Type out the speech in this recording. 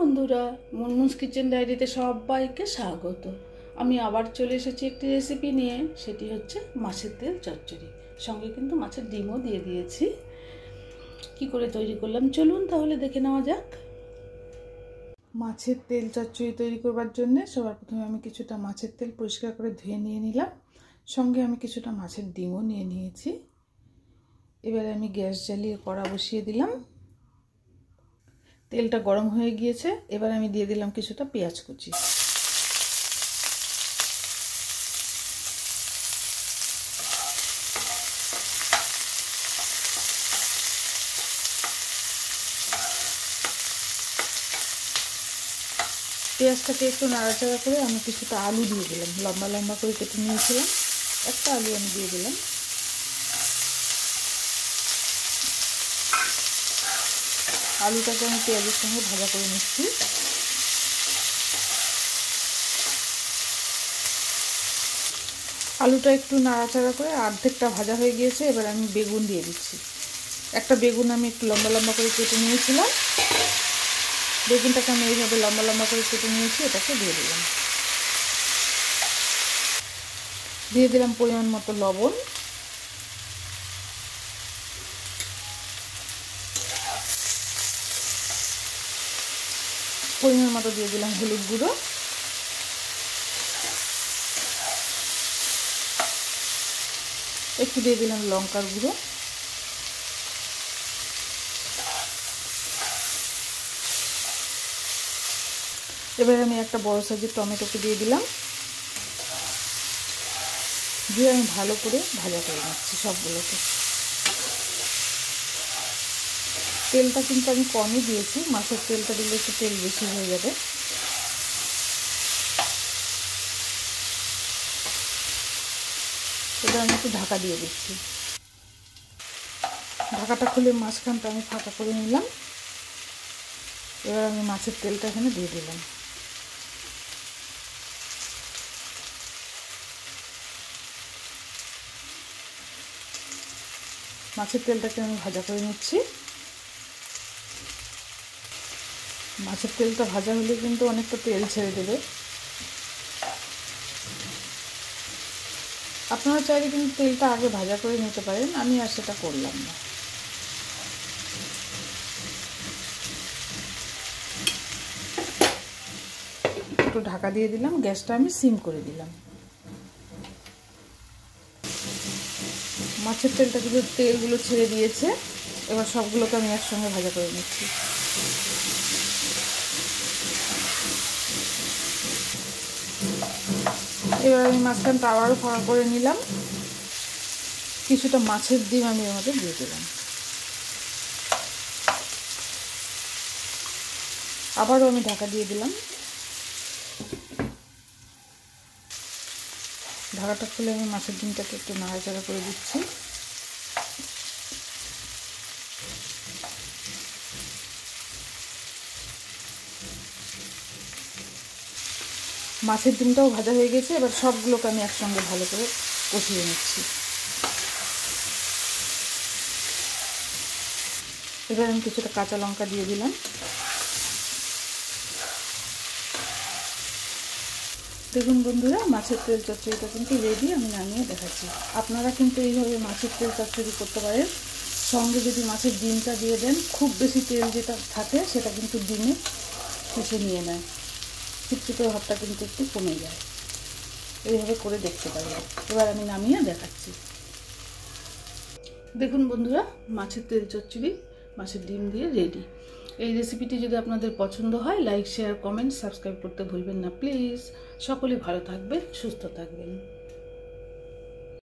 বন্ধুরা, মুনমুনস কিচেন ডায়েরিতে সবাইকে স্বাগত। আমি আবার চলে এসেছি একটি রেসিপি নিয়ে, সেটি হচ্ছে মাছের তেল চচ্চড়ি। সঙ্গে কিন্তু মাছের ডিমও দিয়ে দিয়েছি। কি করে তৈরি করলাম চলুন তাহলে দেখে নেওয়া যাক। মাছের তেল চচ্চড়ি তৈরি করবার জন্য সবার প্রথমে আমি কিছুটা মাছের তেল পরিষ্কার করে ধুয়ে নিয়ে নিলাম। সঙ্গে আমি কিছুটা মাছের ডিমও নিয়ে নিয়েছি। এবারে আমি গ্যাস জ্বালিয়ে কড়া বসিয়ে দিলাম। তেলটা গরম হয়ে গিয়েছে, এবার আমি দিয়ে দিলাম কিছুটা পেঁয়াজ কুচি। পেঁয়াজটাকে একটু নাড়াচাড়া করে আমি কিছুটা আলু দিয়ে দিলাম, লম্বা লম্বা করে কেটে নিয়েছিলাম। একটা আলু আমি দিয়ে দিলাম। আলুটাকে আমি পেঁয়াজের সঙ্গে ভাজা করে নিচ্ছি। আলুটা একটু নাড়াচাড়া করে অর্ধেকটা ভাজা হয়ে গিয়েছে, এবার আমি বেগুন দিয়ে দিচ্ছি। একটা বেগুন আমি একটু লম্বা লম্বা করে কেটে নিয়েছিলাম। বেগুনটাকে আমি এইভাবে লম্বা লম্বা করে কেটে নিয়েছি, এটাকে দিয়ে দিলাম। দিয়ে দিলাম পরিমাণ মতো লবণ। পরিমাণ মতো দিয়ে দিলাম হলুদ গুঁড়ো। একটু দিয়ে দিলাম লঙ্কার গুঁড়ো। এবার আমি একটা বড় সাইজের টমেটোকে দিয়ে দিলাম। দিয়ে আমি ভালো করে ভাজা করে নিচ্ছি সবগুলোকে। তেলটা কিন্তু আমি কমই দিয়েছি, মাছের তেলটা দিলে একটু তেল বেশি হয়ে যাবে। এবার আমি একটু ঢাকা দিয়ে দিচ্ছি। ঢাকাটা খুলে মাঝখানটা আমি ফাঁকা করে নিলাম। এবার আমি মাছের তেলটা এখানে দিয়ে দিলাম। মাছের তেলটাকে আমি ভাজা করে নিচ্ছি। মাছের তেলটা ভাজা হলে কিন্তু অনেকটা তেল ছেড়ে দেবে। আপনারা চাইলে কিন্তু তেলটা আগে ভাজা করে নিতে পারেন, আমি আর সেটা করলাম না। একটু ঢাকা দিয়ে দিলাম, গ্যাসটা আমি সিম করে দিলাম। মাছের তেলটা কিন্তু তেলগুলো ছেড়ে দিয়েছে। এবার সবগুলোকে আমি একসঙ্গে ভাজা করে নিচ্ছি। এবার আমি মাঝখানটা আবারও ফাঁকা করে নিলাম। কিছুটা মাছের ডিম আমি এর মধ্যে দিয়ে দিলাম। আবারও আমি ঢাকা দিয়ে দিলাম। ঢাকাটা খুলে আমি মাছের ডিমটাকে একটু নাড়াচাড়া করে দিচ্ছি। মাছের ডিমটাও ভাজা হয়ে গেছে। এবার সবগুলোকে আমি একসঙ্গে ভালো করে কষিয়ে নিচ্ছি। এবার আমি কিছুটা কাঁচা লঙ্কা দিয়ে দিলাম। দেখুন বন্ধুরা, মাছের তেল চচ্চড়িটা কিন্তু রেডি। আমি নামিয়ে দেখাচ্ছি। আপনারা কিন্তু এইভাবে মাছের তেল চচ্চড়ি করতে পারেন। সঙ্গে যদি মাছের ডিমটা দিয়ে দেন, খুব বেশি তেল যেটা থাকে সেটা কিন্তু ডিমে শুষে নিয়ে নেয়। চিটচিটে ভাবটা কিন্তু একটু কমে যায়। এইভাবে করে দেখতে পারেন। এবার আমি নামিয়ে দেখাচ্ছি। দেখুন বন্ধুরা, মাছের তেল চচ্চড়ি মাছের ডিম দিয়ে রেডি। এই রেসিপিটি যদি আপনাদের পছন্দ হয়, লাইক, শেয়ার, কমেন্ট, সাবস্ক্রাইব করতে ভুলবেন না প্লিজ। সকলে ভালো থাকবেন, সুস্থ থাকবেন।